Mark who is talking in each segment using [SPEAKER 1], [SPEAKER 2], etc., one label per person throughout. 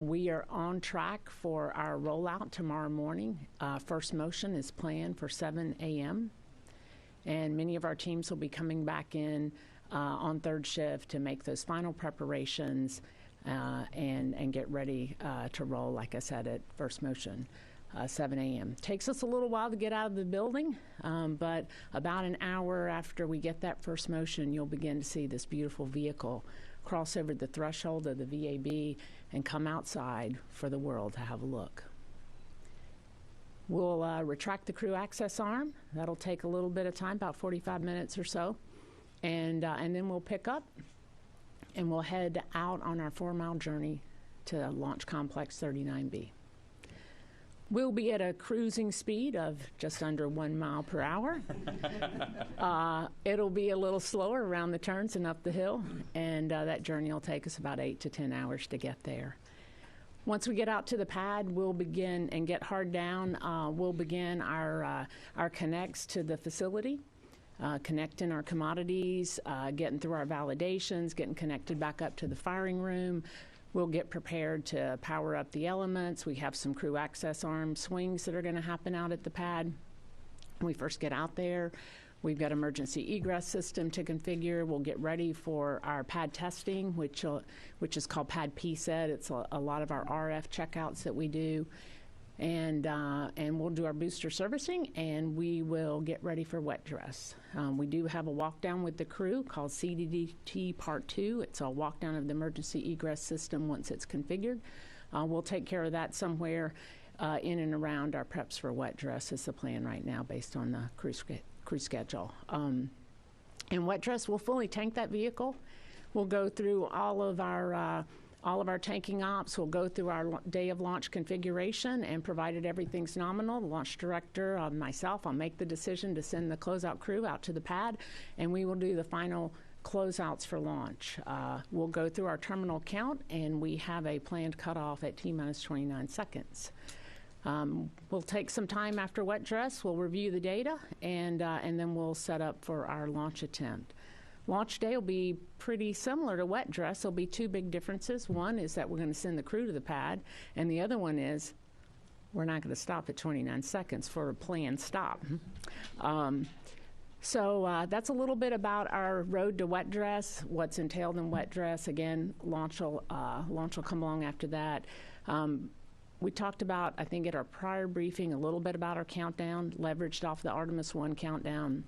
[SPEAKER 1] We are on track for our rollout tomorrow morning. First motion is planned for 7 a.m. and many of our teams will be coming back in on third shift to make those final preparations and get ready to roll, like I said, at first motion. 7 a.m. Takes us a little while to get out of the building, but about an hour after we get that first motion, you'll begin to see this beautiful vehicle cross over the threshold of the VAB and come outside for the world to have a look. We'll retract the crew access arm. That'll take a little bit of time, about 45 minutes or so, and then we'll pick up and we'll head out on our 4-mile journey to Launch Complex 39B. We'll be at a cruising speed of just under 1 mile per hour. It'll be a little slower around the turns and up the hill, and that journey will take us about 8 to 10 hours to get there. Once we get out to the pad, we'll begin and get hard down. We'll begin our connects to the facility, connecting our commodities, getting through our validations, getting connected back up to the firing room. We'll get prepared to power up the elements. We have some crew access arm swings that are going to happen out at the pad. When we first get out there, we've got emergency egress system to configure. We'll get ready for our pad testing, which is called pad PSET. It's a lot of our RF checkouts that we do. And we'll do our booster servicing, and we will get ready for wet dress. We do have a walk down with the crew called CDDT Part 2. It's a walk down of the emergency egress system once it's configured. We'll take care of that somewhere in and around our preps for wet dress is the plan right now based on the crew schedule. In wet dress, we'll fully tank that vehicle. We'll go through all of our tanking ops. Will go through our day of launch configuration, and provided everything's nominal, the launch director, myself, I'll make the decision to send the closeout crew out to the pad, and we will do the final closeouts for launch. We'll go through our terminal count, and we have a planned cutoff at T-minus 29 seconds. We'll take some time after wet dress. We'll review the data, and then we'll set up for our launch attempt. Launch day will be pretty similar to wet dress. There'll be two big differences. One is that we're going to send the crew to the pad, and the other one is we're not going to stop at 29 seconds for a planned stop. So that's a little bit about our road to wet dress, what's entailed in wet dress. Again, launch will come along after that. We talked about, I think at our prior briefing, a little bit about our countdown, leveraged off the Artemis I countdown.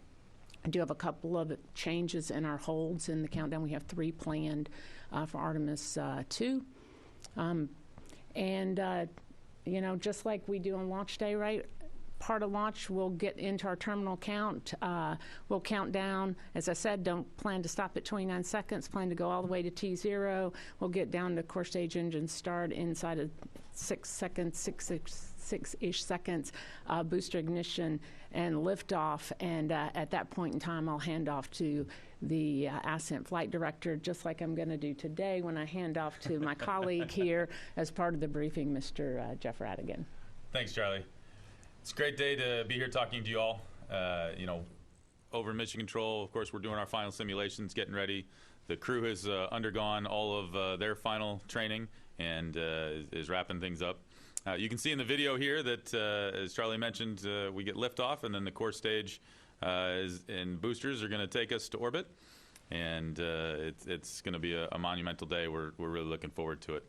[SPEAKER 1] I do have a couple of changes in our holds in the countdown. We have 3 planned for Artemis II. You know, just like we do on launch day, right? Part of launch, we'll get into our terminal count. We'll count down. As I said, don't plan to stop at 29 seconds. Plan to go all the way to T0. We'll get down to core stage engine start inside of 6 seconds, six-ish seconds, booster ignition and liftoff. And at that point in time, I'll hand off to the Ascent Flight Director, just like I'm going to do today when I hand off to my colleague here as part of the briefing, Mr. Jeff Radigan.
[SPEAKER 2] Thanks, Charlie. It's a great day to be here talking to you all. You know, over in Mission Control, of course, we're doing our final simulations, getting ready. The crew has undergone all of their final training and is wrapping things up. You can see in the video here that, as Charlie mentioned, we get liftoff, and then the core stage and boosters are going to take us to orbit. And it's going to be a monumental day. We're really looking forward to it.